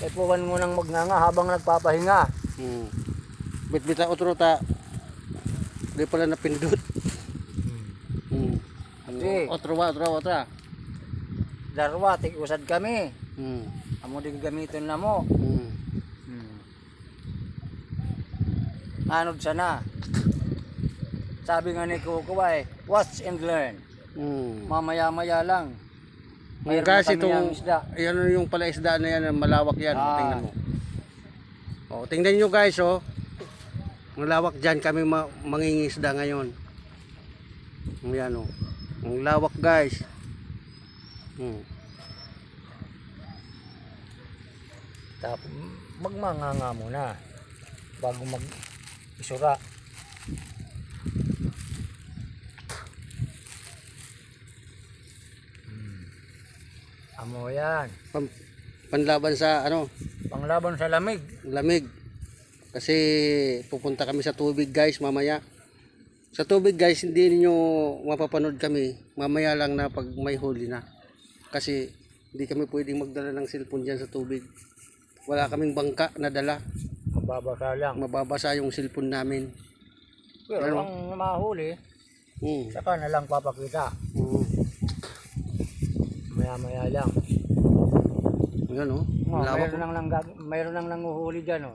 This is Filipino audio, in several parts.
Ipuwan mo ng magnanga habang nagpapahinga. Bit-bit ang otro ta. Di pala napindot. Kasi Otra. darwa, tig-usad kami. Amo di gamiton na mo. Anod sana. Sabi nga ni Kukuway, watch and learn. Mamaya-maya lang. Mayroon Guys, kami itong ng isda. yan yung pala isda na yan, malawak yan. Tingnan mo. Tingnan nyo guys, malawak dyan kami mangingisda ngayon. Yan ang lawak guys. Tapos magmanganga muna bago mag-isura. Amo yan. Panlaban sa Panglaban sa lamig. lamig. Kasi pupunta kami sa tubig guys mamaya. Sa tubig guys, hindi niyo mapapanood kami. Mamaya lang na pag may huli na. Kasi hindi kami pwedeng magdala ng cellphone dyan sa tubig. Wala kaming bangka na dala. Mababasa lang. Mababasa yung cellphone namin. Pero ang mahuli, saka na lang papakita. Maya-maya lang. Yan malawak. Mayroon nang nanguhuli dyan.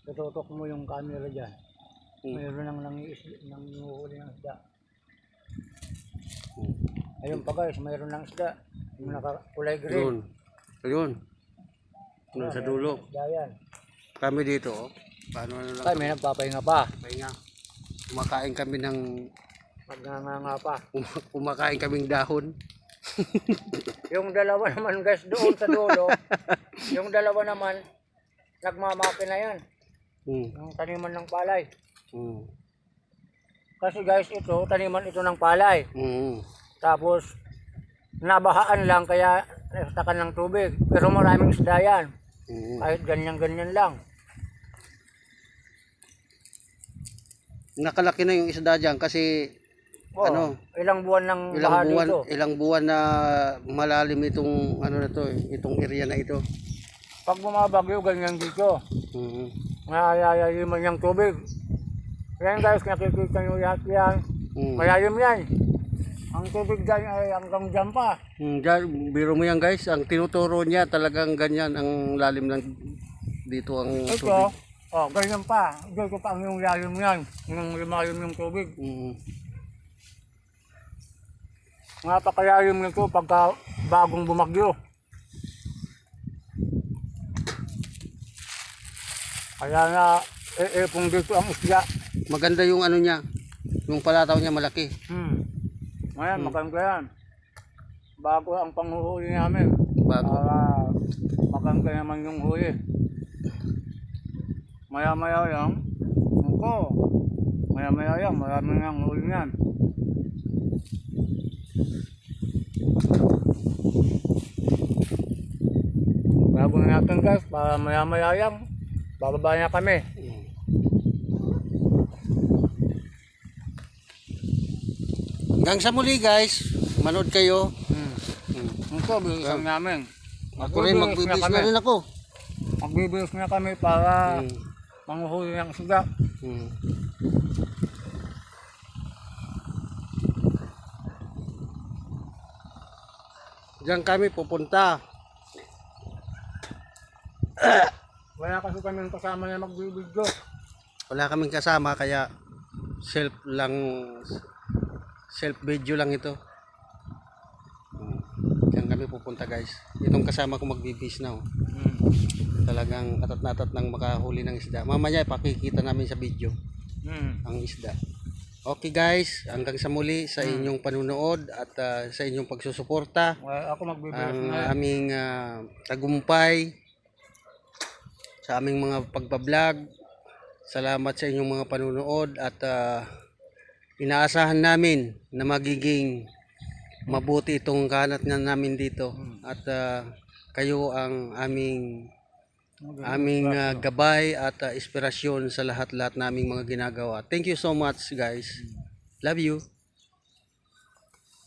Tututok mo yung camera dyan. Mayroon nang nanguhuli ng isda. Ayun pa guys, mayroon ng isda. Yung nakakulay green. Ayun. Sa dulo. Isda yan. Kami dito, paano na lang. Kami nagpapahinga pa. Pahinga. Kumakain kami ng Magnganga pa. kumakain kaming dahon. Yung dalawa naman guys doon sa dulo, yung dalawa naman nagmamaki na yan. Yung taniman ng palay. Kasi guys ito, taniman ito ng palay. Tapos nabahaan lang kaya takan ng tubig. Pero maraming isda yan. Kahit ganyan-ganyan lang. Nakalaki na yung isda dyan kasi ilang buwan ng baha dito. ilang buwan na malalim itong itong area na ito. Pag bumabagyo ganyan dito. Mayayayiman yung tubig. Yan guys, nakikita nyo lahat yan. Mayalim yan. Ang tubig dyan ay hanggang dyan pa. Biro mo yan guys, ang tinuturo niya talagang ganyan ang lalim ng dito ang tubig. Ito, ganyan pa. Dito pa ang yung lalim yan. Yung lumalim yung tubig. Napakalalim nito pagka bagong bumagyo. Kaya na ipong dito ang isda. Maganda yung niya, yung palataw niya malaki. Ngayon, maganda yan. Bago ang panghuhuli namin. Bago. Para maganda naman yung huli. Maya-maya lang. Maya-maya lang. Marami nang huli yan. Bago na natin guys, para maya-maya lang. Bababa na kami. Hanggang sa muli guys, manood kayo. Ito, bilisan namin. Ako rin magbibis na rin ako. Magbibis na kami para manguhuli ng isda. Diyan kami pupunta. Wala kasi kami kasama na magbibidyo. Wala kaming kasama kaya self video lang ito. Diyan kami pupunta guys. Itong kasama ko magbibis na. Talagang atat na atat ng makahuli ng isda. Mamaya ipakikita namin sa video ang isda. Okay guys, hanggang sa muli sa inyong panunood at sa inyong pagsusuporta. Ako magbibis Ang na. aming tagumpay sa aming mga pagbablog. Salamat sa inyong mga panunood at inaasahan namin na magiging mabuti itong kanat na namin dito at kayo ang aming gabay at inspirasyon sa lahat-lahat naming mga ginagawa. Thank you so much guys. Love you.